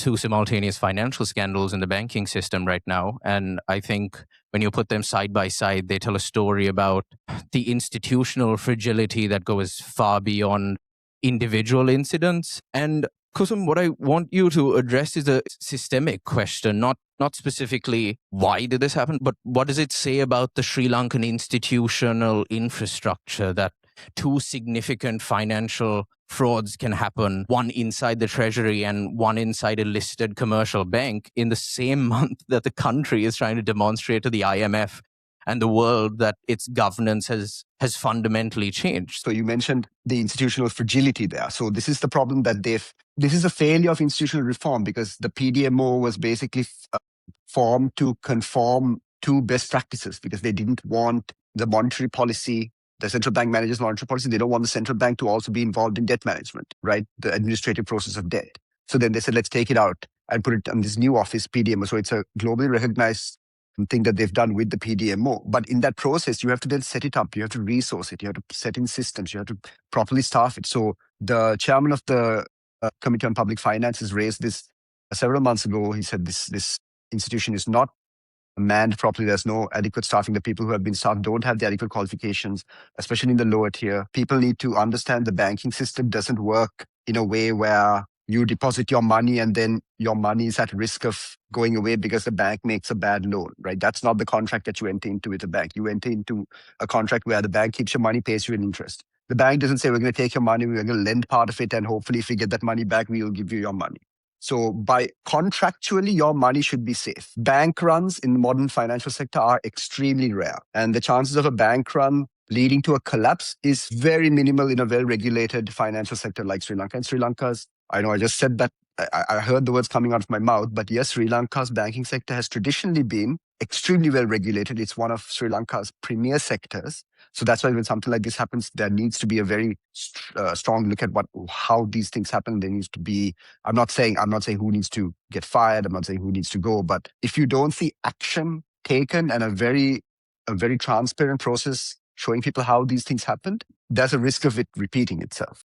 two simultaneous financial scandals in the banking system right now. And I think when you put them side by side, they tell a story about the institutional fragility that goes far beyond individual incidents. And Kusum, what I want you to address is a systemic question, not specifically why did this happen, but what does it say about the Sri Lankan institutional infrastructure that two significant financial frauds can happen, one inside the Treasury and one inside a listed commercial bank, in the same month that the country is trying to demonstrate to the IMF and the world that its governance has fundamentally changed. So you mentioned the institutional fragility there. So this is the problem that this is a failure of institutional reform, because the PDMO was basically formed to conform to best practices, because they didn't want the monetary policy, the central bank manages monetary policy. They don't want the central bank to also be involved in debt management, right? The administrative process of debt. So then they said, let's take it out and put it on this new office, PDMO. So it's a globally recognized thing that they've done with the PDMO. But in that process, you have to then set it up. You have to resource it. You have to set in systems. You have to properly staff it. So the chairman of the Committee on Public Finances raised this several months ago. He said this institution is not manned properly. There's no adequate staffing. The people who have been staffed don't have the adequate qualifications, especially in the lower tier. People need to understand the banking system doesn't work in a way where you deposit your money and then your money is at risk of going away because the bank makes a bad loan, right? That's not the contract that you enter into with the bank. You enter into a contract where the bank keeps your money, pays you an interest. The bank doesn't say, we're going to take your money, we're going to lend part of it, and hopefully if we get that money back, we will give you your money. So by contractually, your money should be safe. Bank runs in the modern financial sector are extremely rare. And the chances of a bank run leading to a collapse is very minimal in a well-regulated financial sector like Sri Lanka. And Sri Lanka's, I know I just said that, I heard the words coming out of my mouth, but yes, Sri Lanka's banking sector has traditionally been extremely well-regulated. It's one of Sri Lanka's premier sectors. So that's why when something like this happens, there needs to be a very strong look at how these things happen. There needs to be, I'm not saying who needs to get fired. I'm not saying who needs to go. But if you don't see action taken and a very transparent process showing people how these things happened, there's a risk of it repeating itself.